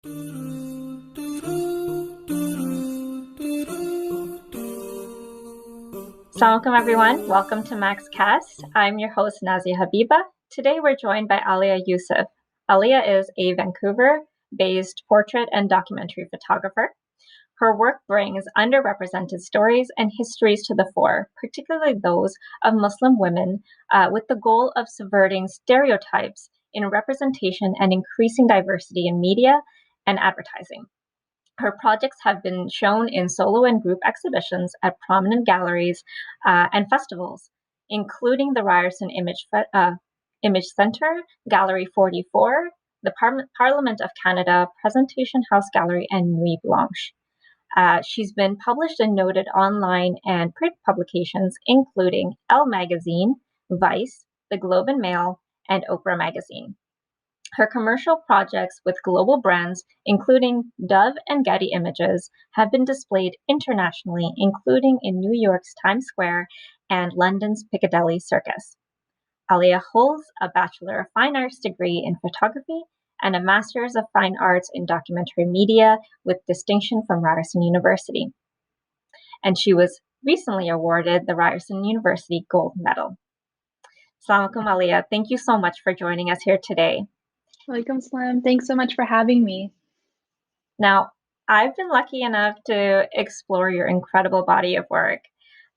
Assalamualaikum everyone, welcome to MAXCast. I'm your host Nazia Habiba. Today we're joined by Alia Youssef. Alia is a Vancouver-based portrait and documentary photographer. Her work brings underrepresented stories and histories to the fore, particularly those of Muslim women, with the goal of subverting stereotypes in representation and increasing diversity in media and advertising. Her projects have been shown in solo and group exhibitions at prominent galleries and festivals, including the Ryerson Image Center, Gallery 44, the Parliament of Canada, Presentation House Gallery, and Nuit Blanche. She's been published and noted online and print publications, including Elle Magazine, Vice, The Globe and Mail, and Oprah Magazine. Her commercial projects with global brands, including Dove and Getty Images, have been displayed internationally, including in New York's Times Square and London's Piccadilly Circus. Alia holds a Bachelor of Fine Arts degree in photography and a Master's of Fine Arts in documentary media with distinction from Ryerson University. And she was recently awarded the Ryerson University Gold Medal. Assalamualaikum, Alia. Thank you so much for joining us here today. Walaikum salam. Thanks so much for having me. Now, I've been lucky enough to explore your incredible body of work.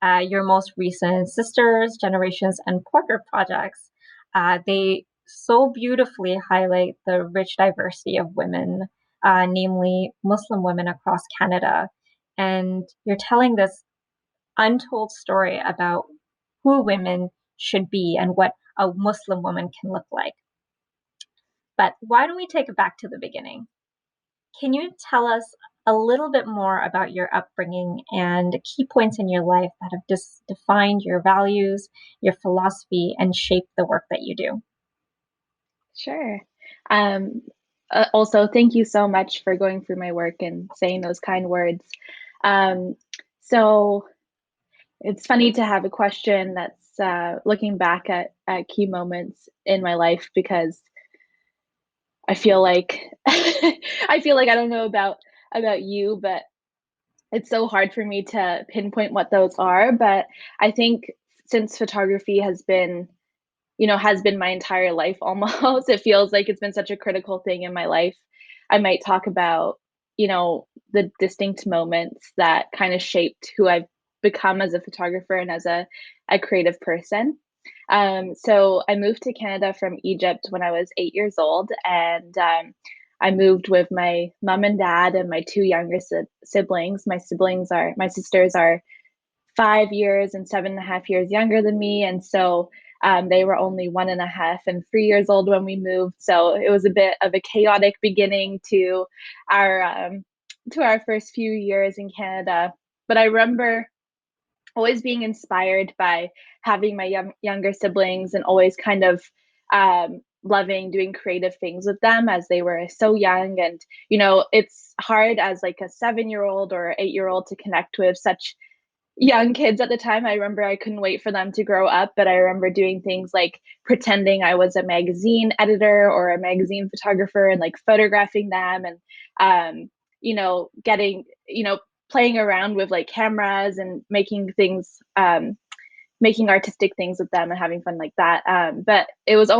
Your most recent Sisters, Generations, and Portrait projects, they so beautifully highlight the rich diversity of women, namely Muslim women across Canada. And you're telling this untold story about who women should be and what a Muslim woman can look like. But why don't we take it back to the beginning? Can you tell us a little bit more about your upbringing and key points in your life that have defined your values, your philosophy, and shaped the work that you do? Sure. Also, thank you so much for going through my work and saying those kind words. So it's funny to have a question that's looking back at key moments in my life, because I feel like I feel like I don't know about you, but it's so hard for me to pinpoint what those are. But I think since photography has been my entire life almost, it feels like it's been such a critical thing in my life. I might talk about, the distinct moments that kind of shaped who I've become as a photographer and as a creative person. So I moved to Canada from Egypt when I was 8 years old, and I moved with my mom and dad and my two younger siblings. My sisters are 5 years and 7.5 years younger than me, and so they were only 1.5 and 3 years old when we moved. So it was a bit of a chaotic beginning to our first few years in Canada. But I remember always being inspired by having my younger siblings and always kind of loving doing creative things with them as they were so young. And it's hard as like a 7-year-old or 8-year-old to connect with such young kids at the time. I remember I couldn't wait for them to grow up, but I remember doing things like pretending I was a magazine editor or a magazine photographer and like photographing them, and getting playing around with like cameras and making things, making artistic things with them and having fun like that. But it was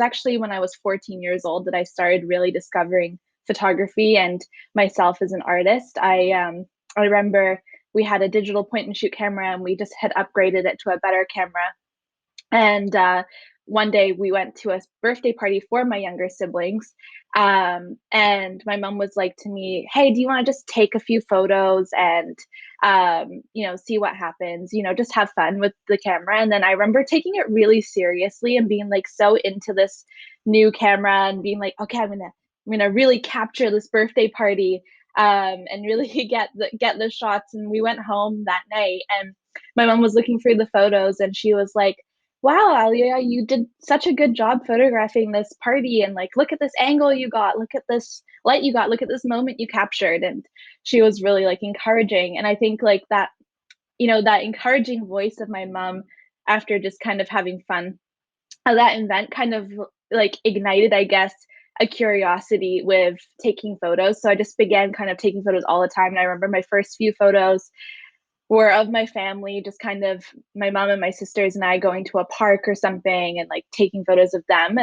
actually when I was 14 years old that I started really discovering photography and myself as an artist. I remember we had a digital point and shoot camera, and we just had upgraded it to a better camera. And one day we went to a birthday party for my younger siblings. And my mom was like to me, "Hey, do you want to just take a few photos and, see what happens, just have fun with the camera." And then I remember taking it really seriously and being like so into this new camera and being like, okay, I'm gonna really capture this birthday party, and really get the shots. And we went home that night, and my mom was looking through the photos, and she was like, "Wow, Alia, you did such a good job photographing this party, and like, look at this angle you got, look at this light you got, look at this moment you captured." And she was really like encouraging. And I think like that, that encouraging voice of my mom after just kind of having fun, that event kind of like ignited, I guess, a curiosity with taking photos. So I just began kind of taking photos all the time. And I remember my first few photos were of my family, just kind of my mom and my sisters and I going to a park or something and like taking photos of them.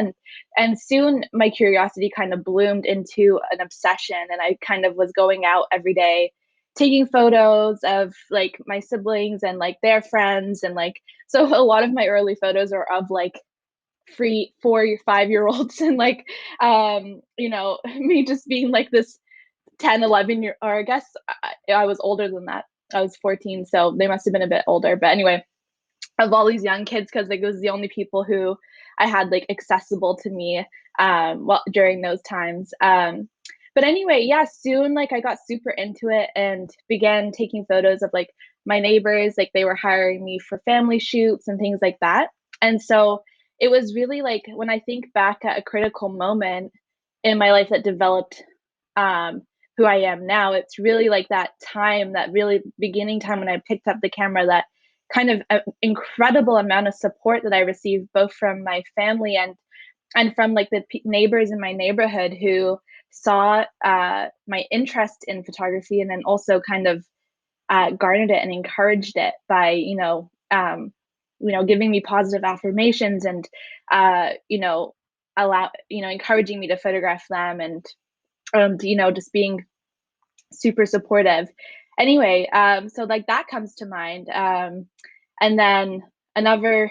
And soon my curiosity kind of bloomed into an obsession. And I kind of was going out every day taking photos of like my siblings and like their friends. And like, so a lot of my early photos are of like free 4 or 5 year olds and like me just being like this 10, 11 year, or I guess I was older than that. I was 14, so they must have been a bit older. But anyway, of all these young kids, because like it was the only people who I had like accessible to me well during those times. But anyway, yeah, soon like I got super into it and began taking photos of like my neighbors, like they were hiring me for family shoots and things like that. And so it was really like when I think back at a critical moment in my life that developed um, who I am now, it's really like that time, that really beginning time when I picked up the camera, that kind of incredible amount of support that I received both from my family and from like the neighbors in my neighborhood who saw my interest in photography and then also kind of garnered it and encouraged it by giving me positive affirmations and encouraging me to photograph them and just being super supportive. Anyway, so like that comes to mind. And then another,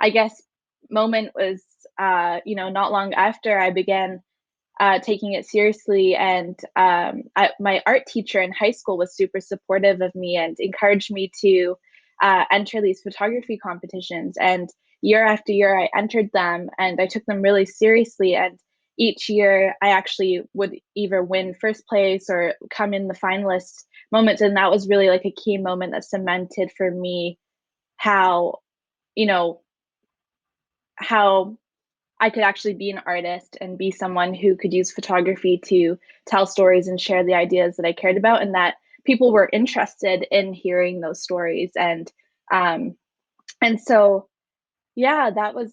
I guess, moment was, not long after I began taking it seriously. And my art teacher in high school was super supportive of me and encouraged me to enter these photography competitions. And year after year, I entered them and I took them really seriously. And each year, I actually would either win first place or come in the finalist moments. And that was really like a key moment that cemented for me how, you know, how I could actually be an artist and be someone who could use photography to tell stories and share the ideas that I cared about, and that people were interested in hearing those stories. Um, and so, yeah, that was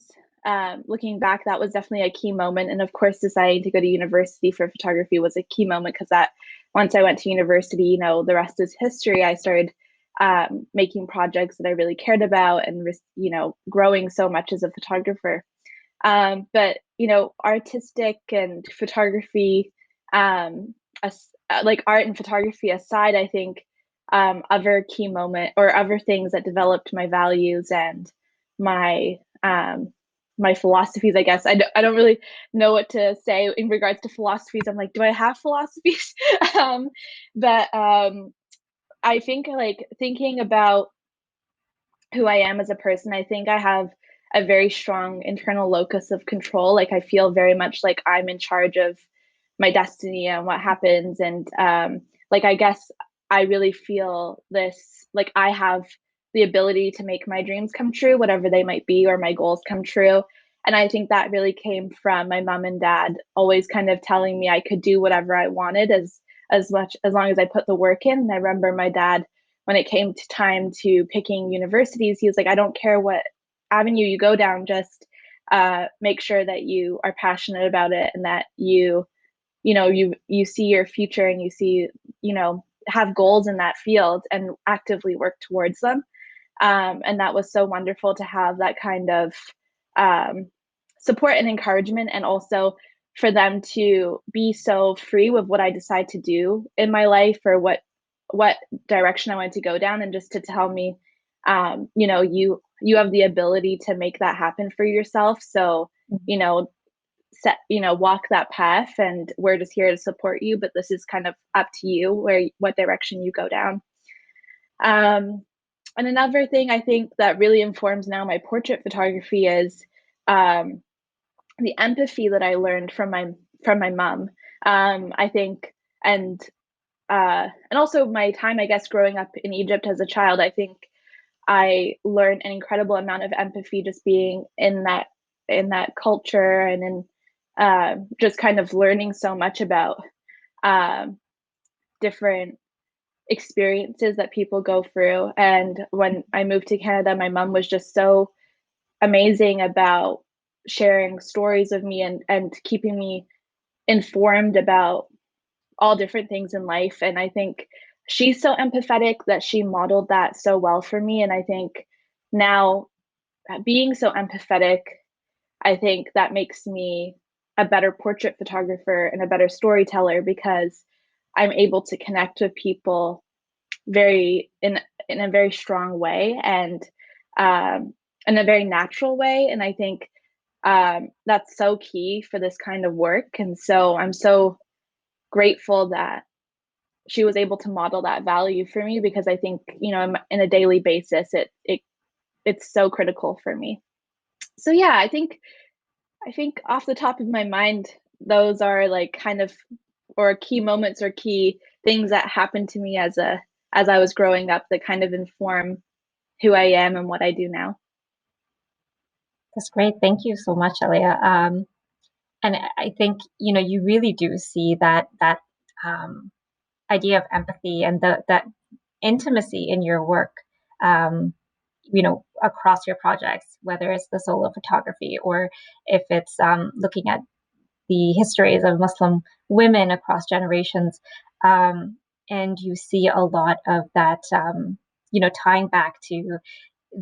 looking back, that was definitely a key moment. And of course, deciding to go to university for photography was a key moment because that once I went to university, the rest is history. I started making projects that I really cared about and growing so much as a photographer. But artistic and photography, like art and photography aside, I think other key moment or other things that developed my values and my my philosophies, I guess. I don't really know what to say in regards to philosophies. I'm like, do I have philosophies? um, but I think like thinking about who I am as a person, I think I have a very strong internal locus of control. Like I feel very much like I'm in charge of my destiny and what happens. And like I guess I really feel this like I have the ability to make my dreams come true, whatever they might be, or my goals come true. And I think that really came from my mom and dad always kind of telling me I could do whatever I wanted as long as I put the work in. And I remember my dad when it came to time to picking universities, he was like, I don't care what avenue you go down, just make sure that you are passionate about it and that you see your future and you see, have goals in that field and actively work towards them. And that was so wonderful to have that kind of um, support and encouragement, and also for them to be so free with what I decide to do in my life or what direction I wanted to go down, and just to tell me, you have the ability to make that happen for yourself. So, walk that path, and we're just here to support you. But this is kind of up to you what direction you go down. And another thing I think that really informs now my portrait photography is um, the empathy that I learned from my mom. I think, and also my time, I guess, growing up in Egypt as a child. I think I learned an incredible amount of empathy just being in that culture, and in just kind of learning so much about um, different experiences that people go through. And when I moved to Canada, my mom was just so amazing about sharing stories of me and keeping me informed about all different things in life. And I think she's so empathetic that she modeled that so well for me. And I think now, being so empathetic, I think that makes me a better portrait photographer and a better storyteller, because I'm able to connect with people very in a very strong way, and in a very natural way. And I think that's so key for this kind of work. And so I'm so grateful that she was able to model that value for me, because I think, in a daily basis, it's so critical for me. So yeah, I think off the top of my mind, those are like kind of, or key moments or key things that happened to me as I was growing up, that kind of inform who I am and what I do now. That's great. Thank you so much, Alia. And I think, you really do see that um, idea of empathy and that intimacy in your work, across your projects, whether it's the solo photography or if it's looking at the histories of Muslim women across generations. And you see a lot of that, tying back to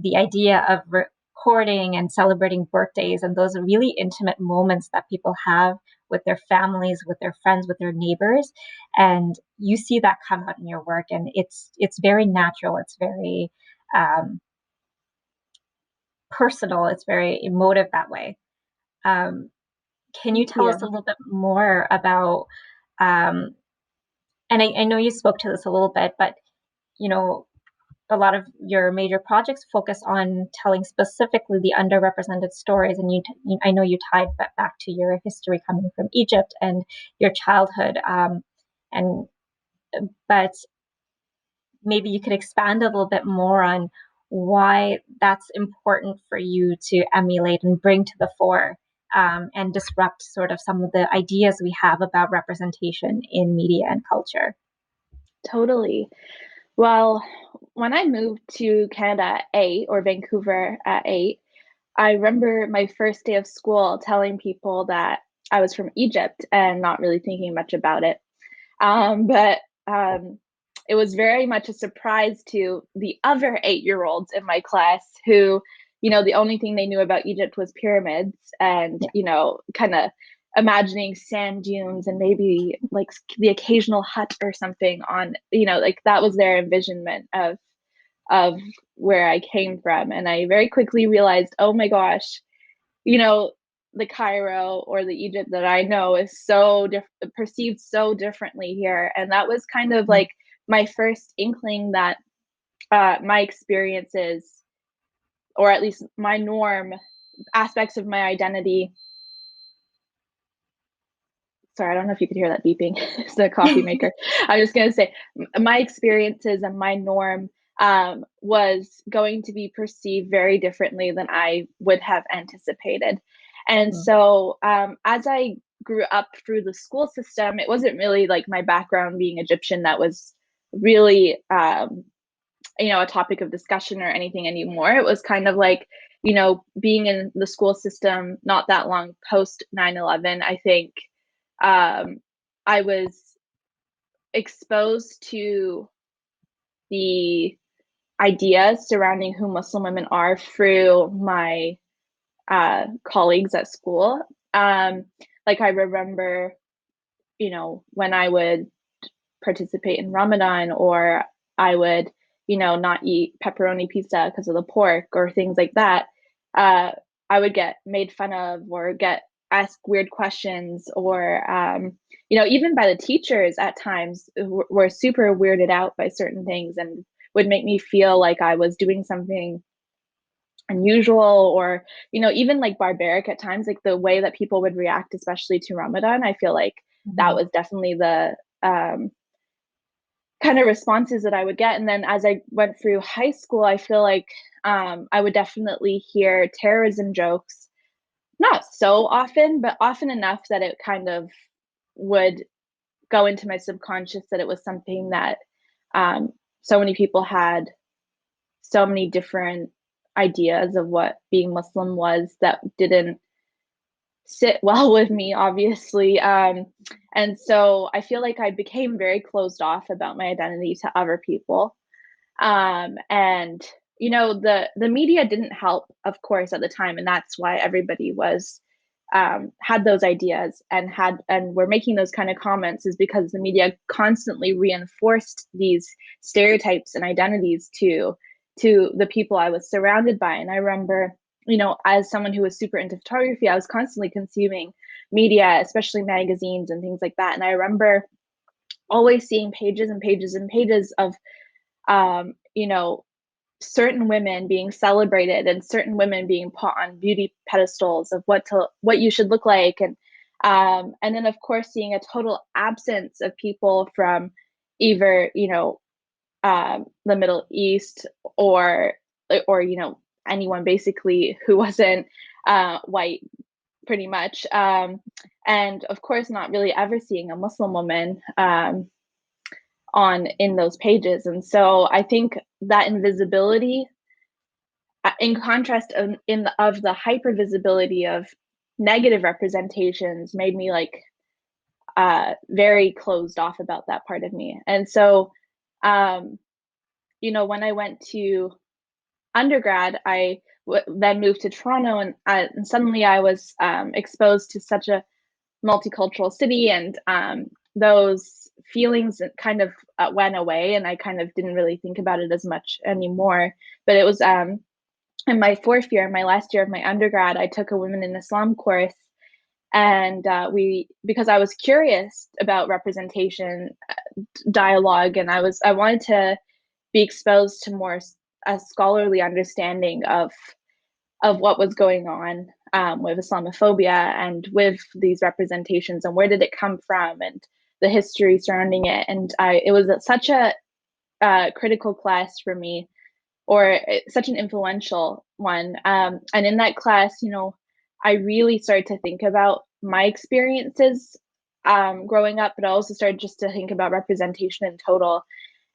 the idea of recording and celebrating birthdays and those really intimate moments that people have with their families, with their friends, with their neighbors. And you see that come out in your work, and it's very natural. It's very personal. It's very emotive that way. Um, can you Thank tell us a you. little bit more about, um, and I know you spoke to this a little bit, but you know, a lot of your major projects focus on telling specifically the underrepresented stories, and I know you tied that back to your history coming from Egypt and your childhood, and but maybe you could expand a little bit more on why that's important for you to emulate and bring to the fore, and disrupt sort of some of the ideas we have about representation in media and culture. Totally. Well, when I moved to Canada at 8, or Vancouver at 8, I remember my first day of school telling people that I was from Egypt and not really thinking much about it. But it was very much a surprise to the other 8-year-olds in my class who, the only thing they knew about Egypt was pyramids and, Yeah. kind of imagining sand dunes and maybe like the occasional hut or something on, like that was their envisionment of where I came from. And I very quickly realized, oh my gosh, you know, the Cairo or the Egypt that I know is so perceived so differently here. And that was kind of like my first inkling that my experiences, or at least my norm, aspects of my identity. Sorry, I don't know if you could hear that beeping. It's the coffee maker. I was just going to say, my experiences and my norm was going to be perceived very differently than I would have anticipated. And Mm. so, as I grew up through the school system, it wasn't really like my background being Egyptian that was really, a topic of discussion or anything anymore. It was kind of like, being in the school system not that long post 9/11, I think um, I was exposed to the ideas surrounding who Muslim women are through my colleagues at school. Um, like I remember, when I would participate in Ramadan, or I would, not eat pepperoni pizza because of the pork or things like that, uh, I would get made fun of or get asked weird questions, or, even by the teachers at times who were super weirded out by certain things and would make me feel like I was doing something unusual, or even like barbaric at times, like the way that people would react, especially to Ramadan. I feel like that Mhm. was definitely the kind of responses that I would get. And then as I went through high school, I feel like I would definitely hear terrorism jokes, not so often, but often enough that it kind of would go into my subconscious that it was something that um, so many people had so many different ideas of what being Muslim was, that didn't sit well with me, obviously. And so I feel like I became very closed off about my identity to other people. And the media didn't help, of course, at the time, and that's why everybody was had those ideas and were making those kind of comments, is because the media constantly reinforced these stereotypes and identities to the people I was surrounded by. And I remember, as someone who was super into photography, I was constantly consuming media, especially magazines and things like that. And I remember always seeing pages and pages and pages of um, you know, certain women being celebrated and certain women being put on beauty pedestals of what you should look like, and then of course seeing a total absence of people from either the Middle East, or anyone basically who wasn't white, pretty much, and of course not really ever seeing a Muslim woman on in those pages. And so I think that invisibility, in contrast of the hyper visibility of negative representations, made me like very closed off about that part of me. And so um when I went to undergrad, then moved to Toronto, and suddenly I was exposed to such a multicultural city, and those feelings kind of went away, and I kind of didn't really think about it as much anymore. But it was in my fourth year, my last year of my undergrad, I took a Women in Islam course, and because I was curious about representation, dialogue, and I wanted to be exposed to more a scholarly understanding of what was going on with Islamophobia and with these representations, and where did it come from, and the history surrounding it. And it was such a critical class for me, or such an influential one. And in that class, I really started to think about my experiences growing up, but I also started just to think about representation in total.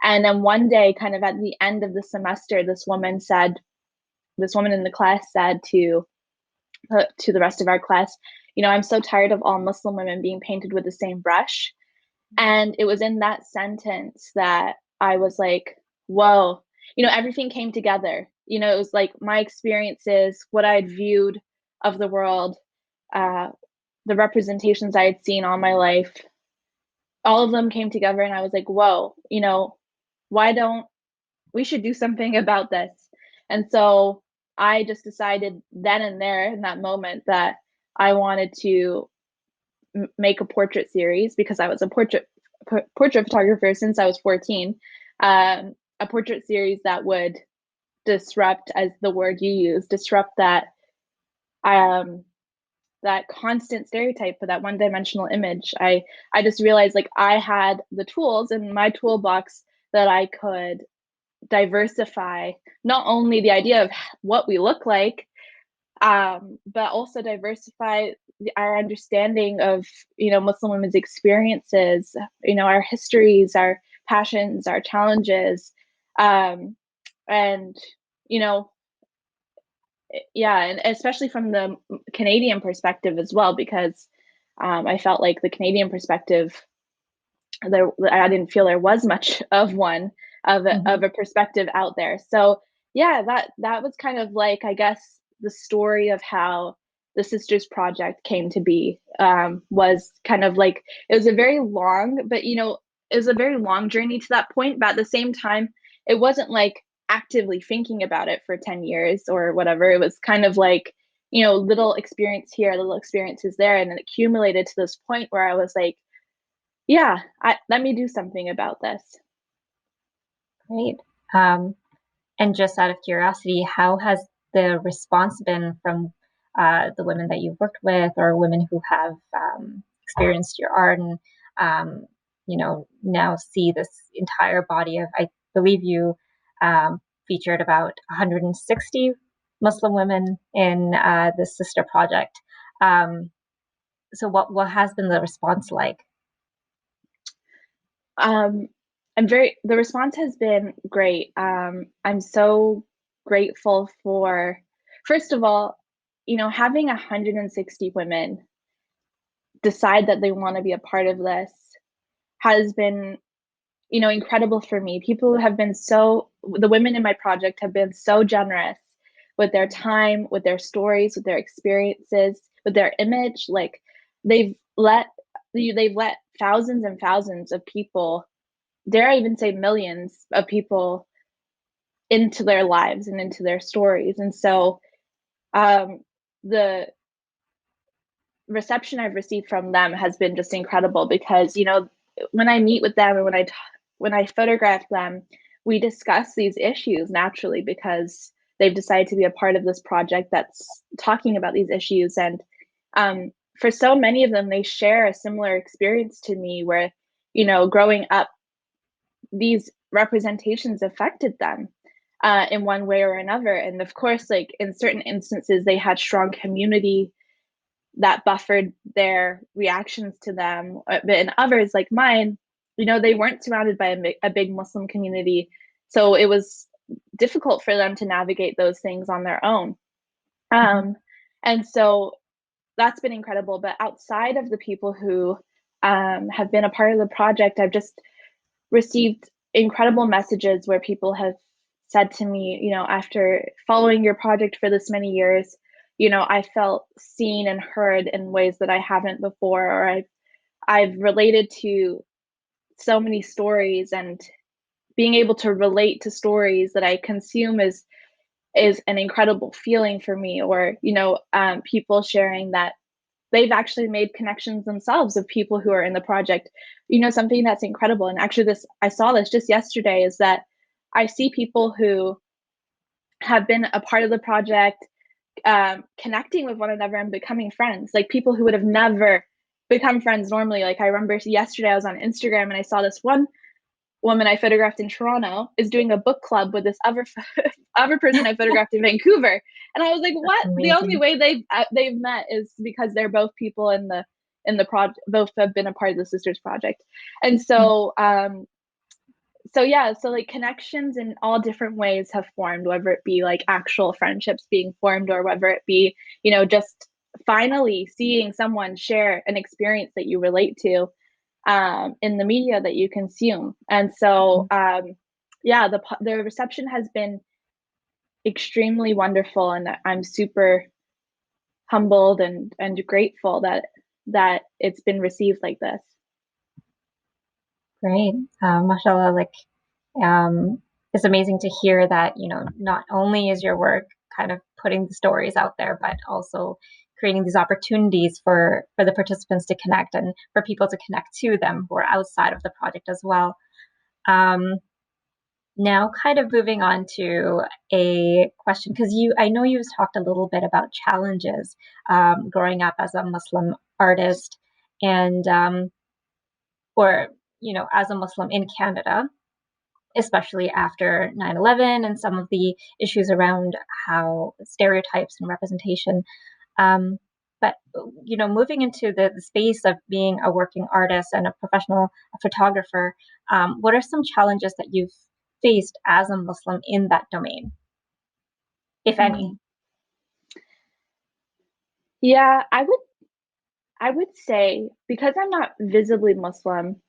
And then one day, kind of at the end of the semester, this woman in the class said to the rest of our class, I'm so tired of all Muslim women being painted with the same brush. And it was in that sentence that I was like, whoa, everything came together. It was like my experiences, what I'd viewed of the world, uh, the representations I had seen all my life, all of them came together. And I was like, whoa, why don't we should do something about this? And so I just decided then and there in that moment that I wanted to make a portrait series, because I was a portrait photographer since I was 14. A portrait series that would disrupt, as the word you use, disrupt um, that constant stereotype for that one-dimensional image. I just realized, like, I had the tools in my toolbox that I could diversify not only the idea of what we look like, but also diversify our understanding of Muslim women's experiences, our histories, our passions, our challenges, and you know yeah, and especially from the Canadian perspective as well, because I felt like the Canadian perspective, I didn't feel there was much of one, of a perspective out there. So yeah, that was kind of like, I guess, the story of how the Sisters Project came to be. Was kind of like, it was a very long, but it was a very long journey to that point. But at the same time, it wasn't like actively thinking about it for 10 years or whatever. It was kind of like, little experience here, little experiences there, and then accumulated to this point where I was like, yeah, let me do something about this. Great. And just out of curiosity, how has the response been from the women that you've worked with, or women who have experienced your art and now see this entire body of, I believe you featured about 160 Muslim women in the Sister Project. So what has been the response like? The response has been great. I'm so grateful for, first of all, having 160 women decide that they want to be a part of this has been, incredible for me. The women in my project have been so generous with their time, with their stories, with their experiences, with their image. Like they've let they've let thousands and thousands of people, dare I even say millions of people, into their lives and into their stories. And so the reception I've received from them has been just incredible because, when I meet with them and when I photograph them, we discuss these issues naturally because they've decided to be a part of this project that's talking about these issues. And for so many of them, they share a similar experience to me where, growing up, these representations affected them in one way or another. And of course, like in certain instances, they had strong community that buffered their reactions to them. But in others, like mine, they weren't surrounded by a big Muslim community. So it was difficult for them to navigate those things on their own. And so that's been incredible. But outside of the people who have been a part of the project, I've just received incredible messages where people have said to me, after following your project for this many years, I felt seen and heard in ways that I haven't before, or I've related to so many stories, and being able to relate to stories that I consume is an incredible feeling for me. Or people sharing that they've actually made connections themselves of people who are in the project. Something that's incredible, and actually I saw this just yesterday, is that I see people who have been a part of the project connecting with one another and becoming friends, like people who would have never become friends normally. Like I remember yesterday I was on Instagram and I saw this one woman I photographed in Toronto is doing a book club with this other person I photographed in Vancouver, and I was like, "What?" The only way they've met is because they're both people in the project, both have been a part of the Sisters Project, and so so like connections in all different ways have formed, whether it be like actual friendships being formed, or whether it be just finally seeing someone share an experience that you relate to in the media that you consume. And so yeah, the reception has been extremely wonderful, and I'm super humbled and grateful that it's been received like this. Great. Mashallah, it's amazing to hear that, not only is your work kind of putting the stories out there, but also creating these opportunities for the participants to connect and for people to connect to them who are outside of the project as well. Now, kind of moving on to a question, because I know you've talked a little bit about challenges growing up as a Muslim artist and or as a Muslim in Canada, especially after 9/11 and some of the issues around how stereotypes and representation. But moving into the space of being a working artist and a professional photographer, what are some challenges that you've faced as a Muslim in that domain, if any? Yeah, I would say, because I'm not visibly Muslim,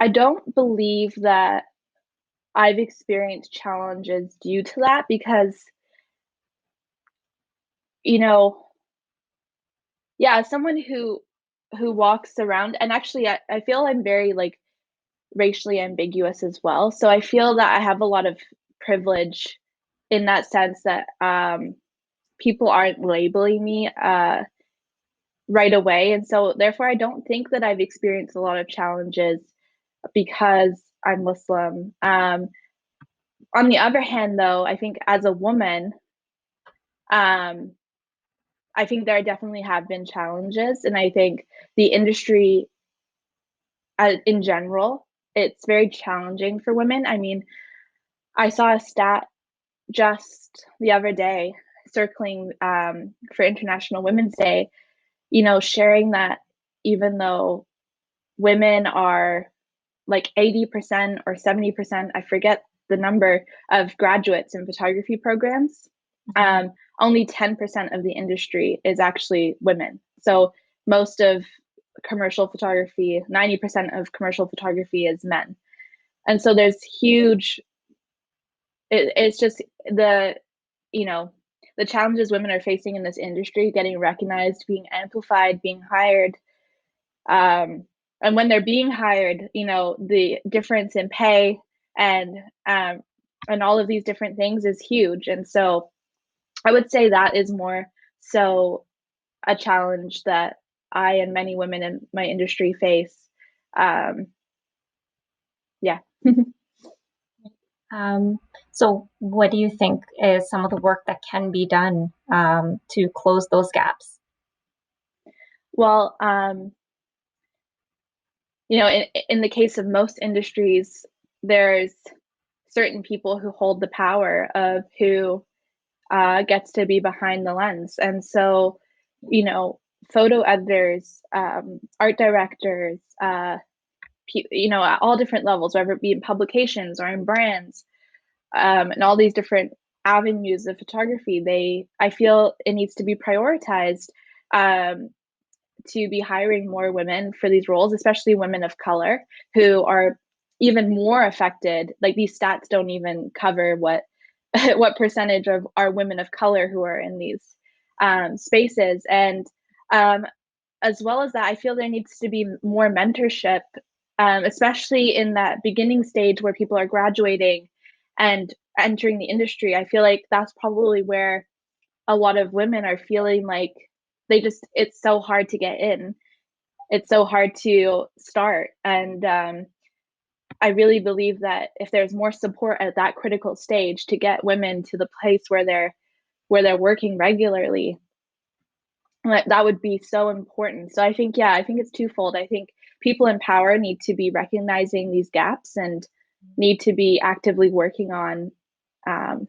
I don't believe that I've experienced challenges due to that, because, you know, yeah, as someone who walks around, and actually I feel I'm very like racially ambiguous as well. So I feel that I have a lot of privilege in that sense, that people aren't labeling me right away. And so therefore I don't think that I've experienced a lot of challenges because I'm Muslim. On the other hand, though, I think as a woman, um, I think there definitely have been challenges, and I think the industry, in general, it's very challenging for women. I mean, I saw a stat just the other day circling for International Women's Day, sharing that even though women are like 80% or 70%, I forget the number, of graduates in photography programs, Mhm. Only 10% of the industry is actually women. So most of commercial photography, 90% of commercial photography is men. And so there's huge, it's just the, you know, the challenges women are facing in this industry, getting recognized, being amplified, being hired. Um, and when they're being hired, the difference in pay and um, and all of these different things is huge. And so I would say that is more so a challenge that I and many women in my industry face. Um, yeah. Um, so what do you think is some of the work that can be done to close those gaps? Well, in the case of most industries, there's certain people who hold the power of who gets to be behind the lens. And so, you know, photo editors, art directors, at all different levels, whether it be in publications or in brands, and all these different avenues of photography, I feel it needs to be prioritized um, to be hiring more women for these roles, especially women of color who are even more affected. Like these stats don't even cover what what percentage of are women of color who are in these spaces. And um, as well as that, I feel there needs to be more mentorship, especially in that beginning stage where people are graduating and entering the industry. I feel like that's probably where a lot of women are feeling like it's so hard to get in. It's so hard to start. And I really believe that if there's more support at that critical stage to get women to the place where they're working regularly, that would be so important. So I think it's twofold. I think people in power need to be recognizing these gaps and need to be actively working on um,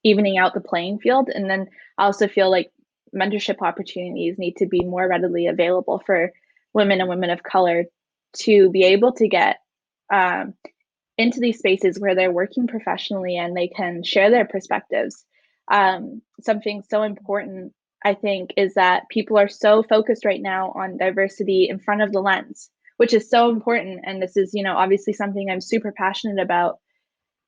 evening out the playing field. And then I also feel like mentorship opportunities need to be more readily available for women and women of color to be able to get um, into these spaces where they're working professionally and they can share their perspectives. Something so important, I think, is that people are so focused right now on diversity in front of the lens, which is so important. And this is, obviously something I'm super passionate about.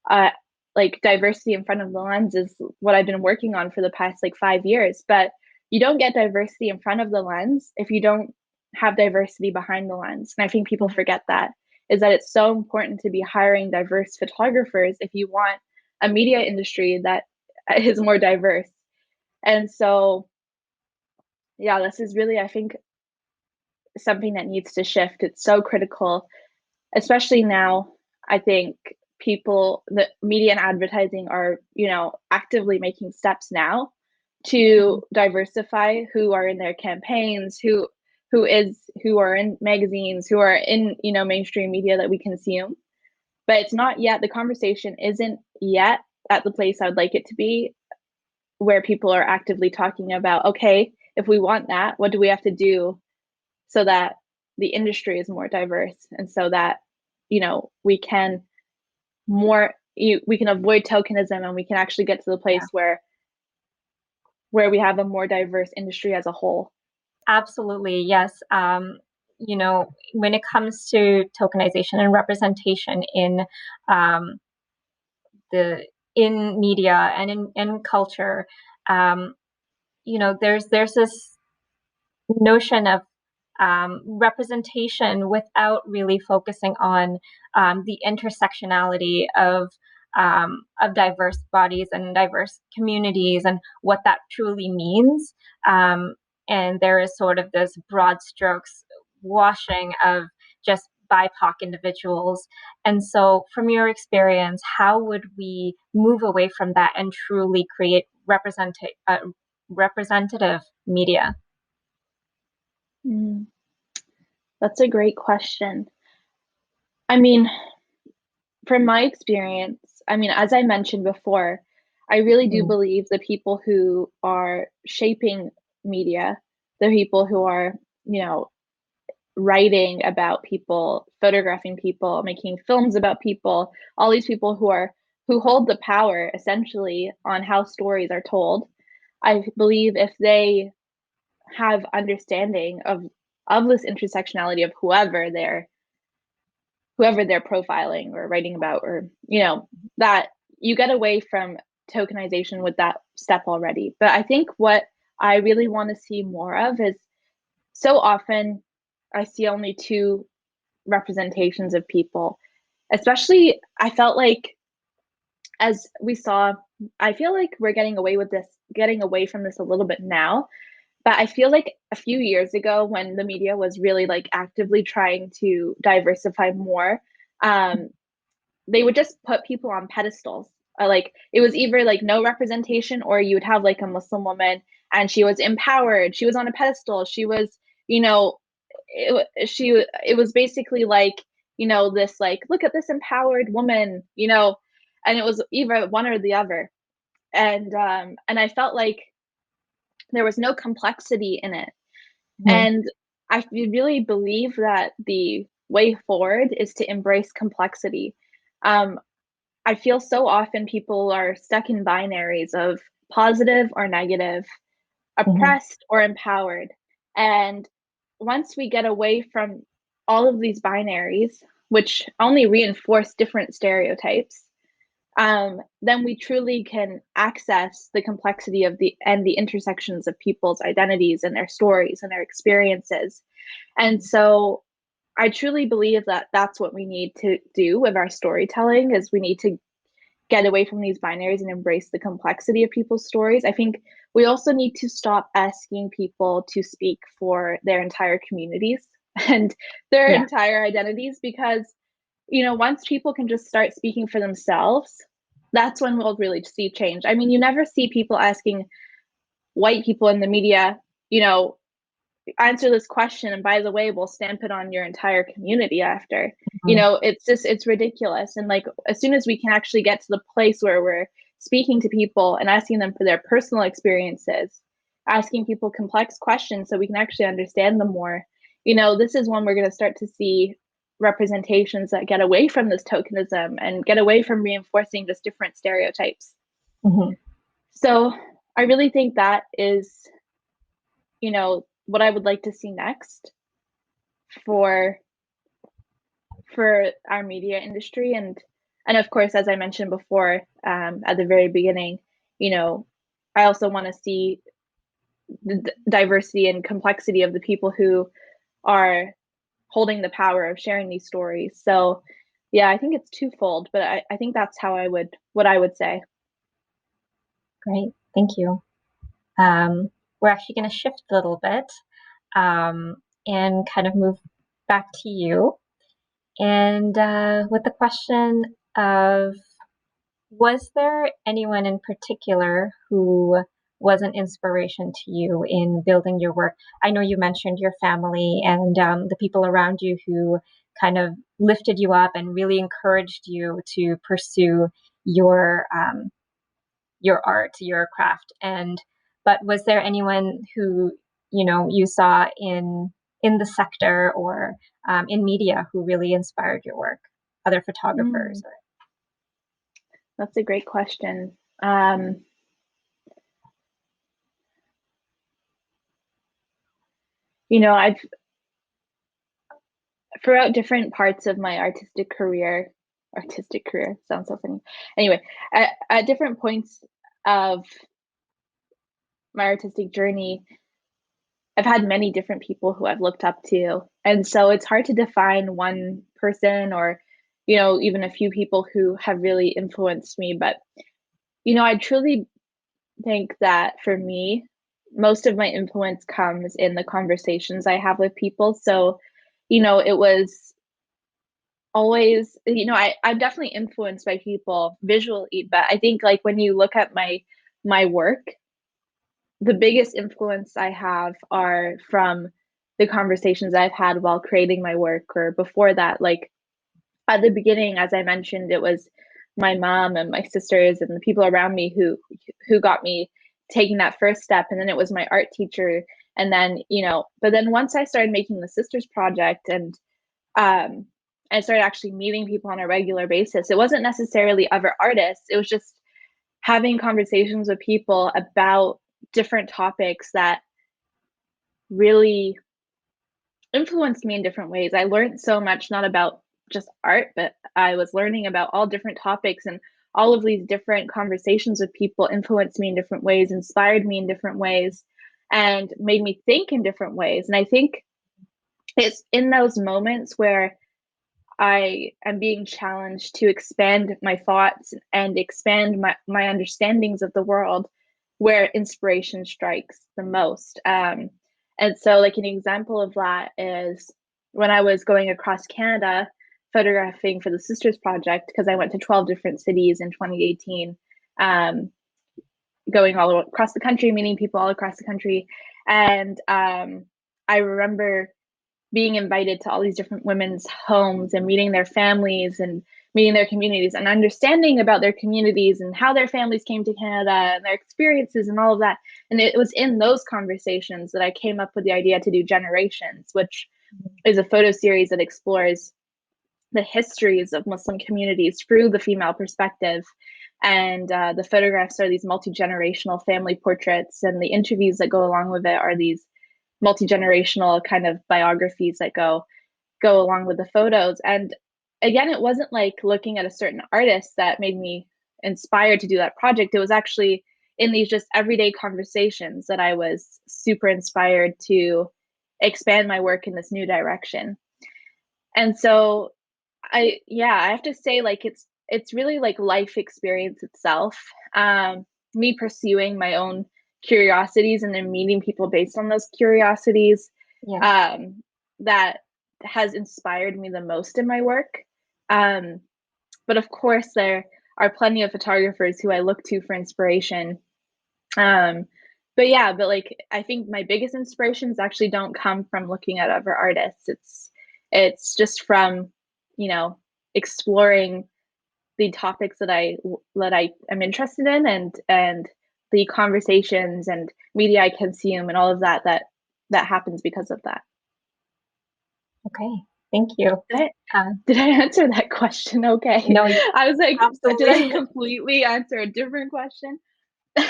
Uh, like diversity in front of the lens is what I've been working on for the past like 5 years. But you don't get diversity in front of the lens if you don't have diversity behind the lens. And I think people forget that is that it's so important to be hiring diverse photographers if you want a media industry that is more diverse. And so, yeah, this is really, I think, something that needs to shift. It's so critical, especially now. I think the media and advertising are, actively making steps now Mhm. to diversify who are in their campaigns, who are in magazines, who are in, mainstream media that we consume. But it's not yet, the conversation isn't yet at the place I would like it to be, where people are actively talking about, okay, if we want that, what do we have to do so that the industry is more diverse and so that we can we can avoid tokenism and we can actually get to the Yeah, place where we have a more diverse industry as a whole. absolutely. Yes. When it comes to tokenization and representation um, the in media and in culture, um, there's this notion of representation without really focusing on the intersectionality of diverse bodies and diverse communities and what that truly means. And there is sort of this broad strokes washing of just BIPOC individuals. And so, from your experience, how would we move away from that and truly create representative media? Mm, that's a great question. I mean, from my experience, as I mentioned before, I really do Mhm. believe the people who are shaping media, the people who are, writing about people, photographing people, making films about people, all these people who are who hold the power essentially on how stories are told, I believe if they have understanding of this intersectionality of whoever they're profiling or writing about, or that you get away from tokenization with that step already. But I think what I really want to see more of is, so often I see only two representations of people. Especially, I felt like, as we saw, I feel like we're getting away from this a little bit now. But I feel like a few years ago, when the media was really like actively trying to diversify more, um, they would just put people on pedestals. Like, it was either like no representation, or you would have like a Muslim woman and she was empowered. She was on a pedestal. She was, you know, it was basically like, this, like, look at this empowered woman, and it was either one or the other. And I felt like there was no complexity in it. Mhm. And I really believe that the way forward is to embrace complexity. Um, I feel so often people are stuck in binaries of positive or negative, Mhm. oppressed or empowered. And once we get away from all of these binaries, which only reinforce different stereotypes, then we truly can access the complexity of the intersections of people's identities and their stories and their experiences. And so I truly believe that that's what we need to do with our storytelling, is we need to get away from these binaries and embrace the complexity of people's stories. I think we also need to stop asking people to speak for their entire communities and their Yeah. entire identities, because once people can just start speaking for themselves, that's when we'll really see change. I mean, you never see people asking white people in the media, you know, answer this question, and by the way, we'll stamp it on your entire community after. Mhm. It's ridiculous. And like, as soon as we can actually get to the place where we're speaking to people and asking them for their personal experiences, asking people complex questions so we can actually understand them more, this is when we're going to start to see representations that get away from this tokenism and get away from reinforcing just different stereotypes. Mhm. So I really think that is, what I would like to see next for our media industry. And of course, as I mentioned before, at the very beginning, you know I also want to see the diversity and complexity of the people who are holding the power of sharing these stories. So yeah, I think it's twofold, but I think that's what I would say. Great. Thank you. Um, we're actually going to shift a little bit um, and kind of move back to you. And with the question of, was there anyone in particular who was an inspiration to you in building your work? I know you mentioned your family and the people around you who kind of lifted you up and really encouraged you to pursue your um, your art, your craft. And but was there anyone who you saw in the sector or in media who really inspired your work? Other photographers Mm, or that's a great question. Um, I've, throughout different parts of my artistic career sounds so funny. Anyway, at different points of my artistic journey, I've had many different people who I've looked up to. And so it's hard to define one person, or, even a few people who have really influenced me. But, I truly think that for me, most of my influence comes in the conversations I have with people. So, it was always, I'm definitely influenced by people visually, but I think, like, when you look at my work, the biggest influence I have are from the conversations I've had while creating my work, or before that. Like, at the beginning, as I mentioned, it was my mom and my sisters and the people around me who got me taking that first step, and then it was my art teacher. And then, but then once I started making the sisters project, and um I started actually meeting people on a regular basis. It wasn't necessarily other artists. It was just having conversations with people about different topics that really influenced me in different ways. I learned so much, not about just art, but I was learning about all different topics, and all of these different conversations with people influenced me in different ways, inspired me in different ways, and made me think in different ways. And I think it's in those moments where I am being challenged to expand my thoughts and expand my understandings of the world where inspiration strikes the most. And so, like, an example of that is when I was going across Canada photographing for the Sisters Project, because I went to 12 different cities in 2018, um, going all across the country, meeting people all across the country. And I remember being invited to all these different women's homes and meeting their families and meeting their communities and understanding about their communities and how their families came to Canada and their experiences and all of that. And it was in those conversations that I came up with the idea to do Generations, which is a photo series that explores the histories of Muslim communities through the female perspective. And the photographs are these multi-generational family portraits, and the interviews that go along with it are these multi-generational kind of biographies that go along with the photos. And again, it wasn't like looking at a certain artist that made me inspired to do that project. It was actually in these just everyday conversations that I was super inspired to expand my work in this new direction. And so I have to say, like, it's really like life experience itself. Me pursuing my own curiosities and then meeting people based on those curiosities, Yeah. that has inspired me the most in my work. Um, but of course, there are plenty of photographers who I look to for inspiration. Um, but yeah, but like, I think my biggest inspirations actually don't come from looking at other artists. It's just from, you know, exploring the topics that I am interested in, and the conversations and media I consume and all of that happens because of that. Okay. Thank you. Did I, Uh, did I answer that question okay? no, I was like, did I absolutely. completely answer a different question?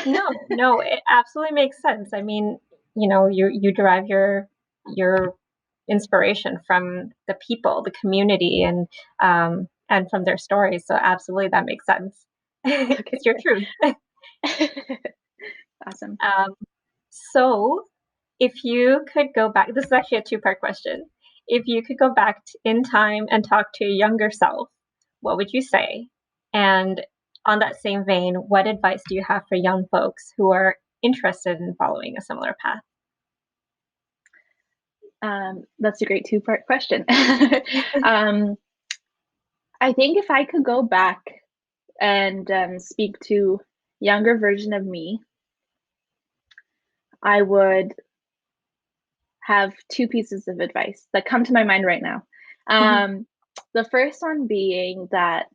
No, it absolutely makes sense. I mean, you derive your inspiration from the people, the community, and from their stories. So absolutely, that makes sense. Okay, It's your truth. awesome. Um, so, if you could go back, this is actually a two-part question. If you could go back in time and talk to your younger self, what would you say? And on that same vein, what advice do you have for young folks who are interested in following a similar path? That's a great two-part question. um, I think if I could go back and speak to younger version of me, I would have two pieces of advice that come to my mind right now. Mhm. Um, the first one being that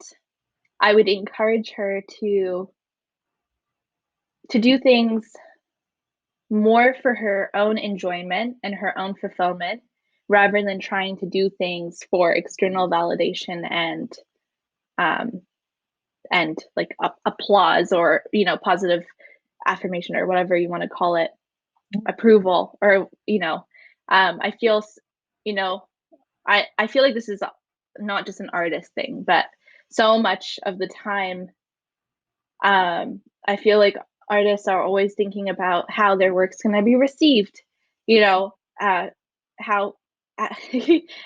I would encourage her to do things more for her own enjoyment and her own fulfillment rather than trying to do things for external validation um, and like applause, or positive affirmation, or whatever you want to call it, approval, or I feel you know I feel like this is not just an artist thing, but so much of the time, I feel like artists are always thinking about how their work's going to be received, you know, how uh,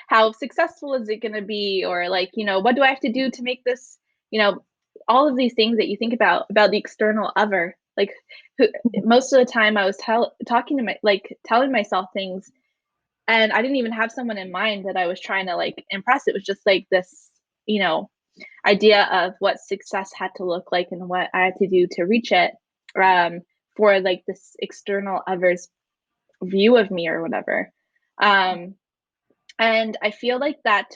how successful is it going to be, or like, what do I have to do to make this, you know, all of these things that you think about the external other, like, who, most of the time I was talking to telling myself things, and I didn't even have someone in mind that I was trying to like impress. It was just like this, you know, idea of what success had to look like and what I had to do to reach it, um, for like this external other's view of me or whatever. Um, and I feel like that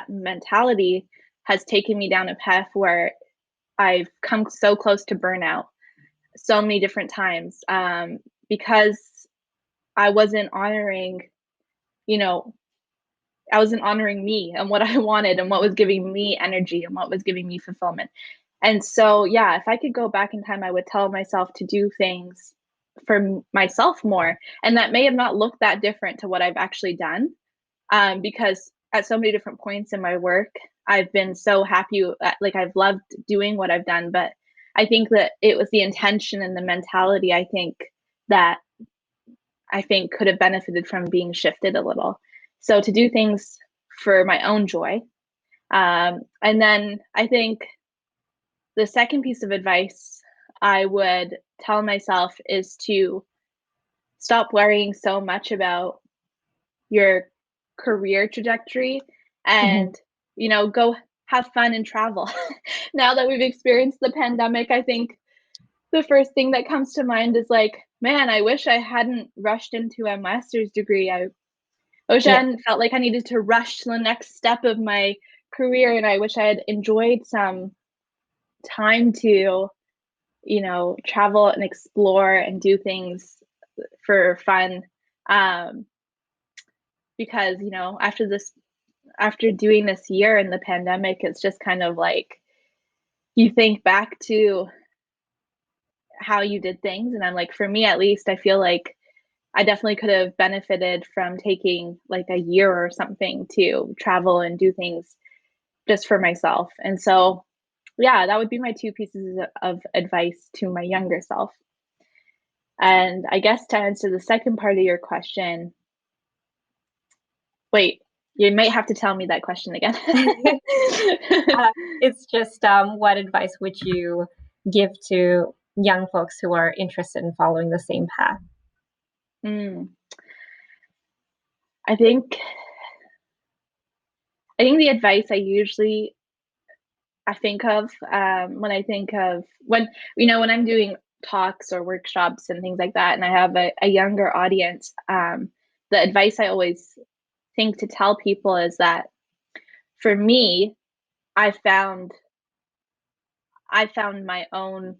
mentality has taken me down a path where I've come so close to burnout so many different times, because I wasn't honoring, you know, I wasn't honoring me and what I wanted and what was giving me energy and what was giving me fulfillment. And so, yeah, if I could go back in time, I would tell myself to do things for myself more. And that may have not looked that different to what I've actually done, because at so many different points in my work, I've been so happy, like I've loved doing what I've done. But I think that it was the intention and the mentality, that I think could have benefited from being shifted a little. So to do things for my own joy. And then I think the second piece of advice I would tell myself is to stop worrying so much about your career trajectory Mhm. and, go have fun and travel. Now that we've experienced the pandemic, I think the first thing that comes to mind is like, man, I wish I hadn't rushed into a master's degree. I wish I Yeah. hadn't felt like I needed to rush to the next step of my career. And I wish I had enjoyed some time to, travel and explore and do things for fun. Um, because, after doing this year in the pandemic, it's just kind of like you think back to how you did things. And I'm like, for me at least, I feel like I definitely could have benefited from taking like a year or something to travel and do things just for myself. And so, yeah, that would be my two pieces of advice to my younger self. And I guess to answer the second part of your question, wait, you might have to tell me that question again. It's just what advice would you give to young folks who are interested in following the same path? Mm, I think I think the advice I think of, when I think of when I'm doing talks or workshops and things like that, and I have a younger audience, the advice I always think to tell people is that for me, I found I found my own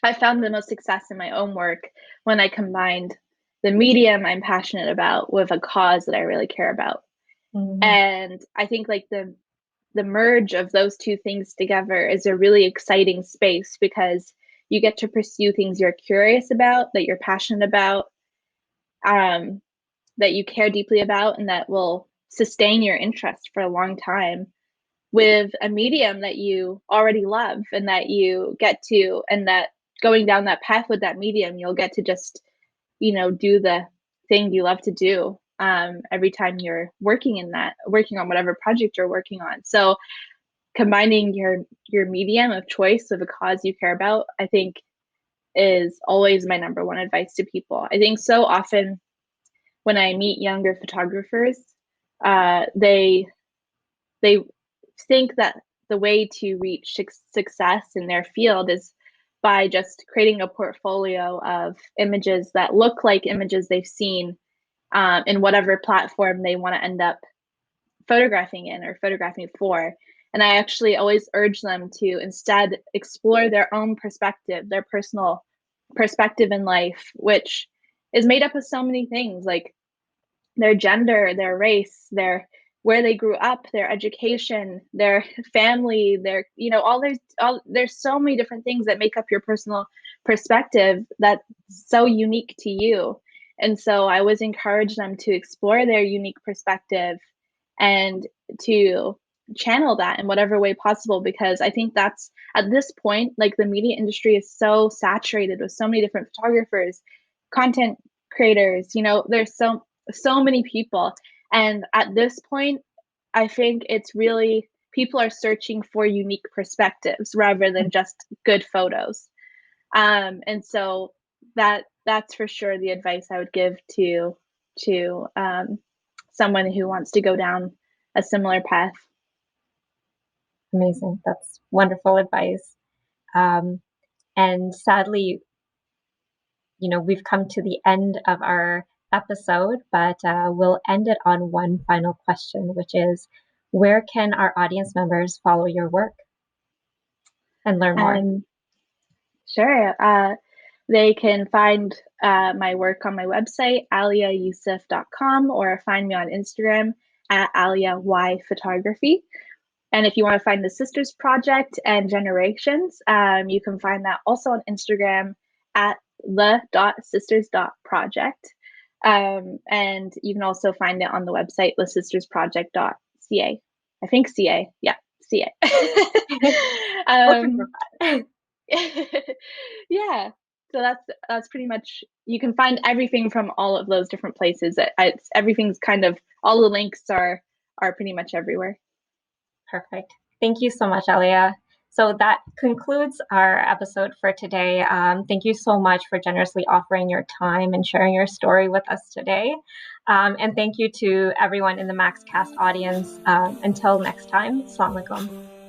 I found the most success in my own work when I combined the medium I'm passionate about with a cause that I really care about. Mhm. And I think like the merge of those two things together is a really exciting space because you get to pursue things you're curious about, that you're passionate about, um, that you care deeply about, and that will sustain your interest for a long time with a medium that you already love and that you get to, and that going down that path with that medium, you'll get to just, do the thing you love to do, every time you're working on whatever project you're working on. So combining your medium of choice with a cause you care about, I think is always my number one advice to people. I think so often when I meet younger photographers, they think that the way to reach success in their field is by just creating a portfolio of images that look like images they've seen, in whatever platform they want to end up photographing in or photographing for. And I actually always urge them to instead explore their own perspective, their personal perspective in life, which is made up of so many things like their gender, their race, their where they grew up, their education, their family, their there's so many different things that make up your personal perspective that's so unique to you. And so I always encourage them to explore their unique perspective and to channel that in whatever way possible, because I think that's at this point, like the media industry is so saturated with so many different photographers, content creators, there's so many people. And at this point, I think it's really people are searching for unique perspectives rather than just good photos. And so that's for sure the advice I would give to someone who wants to go down a similar path. Amazing. That's wonderful advice. Um, and sadly, we've come to the end of our episode, but we'll end it on one final question, which is where can our audience members follow your work and learn more? Sure. They can find my work on my website, aliayoussef.com, or find me on Instagram at Alia Y Photography. And if you want to find the Sisters Project and Generations, you can find that also on Instagram at the.sisters.project. And you can also find it on the website, thesistersproject.ca. I think CA. Yeah, CA. Yeah. So that's pretty much, you can find everything from all of those different places. Everything's kind of, all the links are pretty much everywhere. Perfect. Thank you so much, Alia. So that concludes our episode for today. Thank you so much for generously offering your time and sharing your story with us today. And thank you to everyone in the MAXCast audience. Until next time, Assalamu alaikum.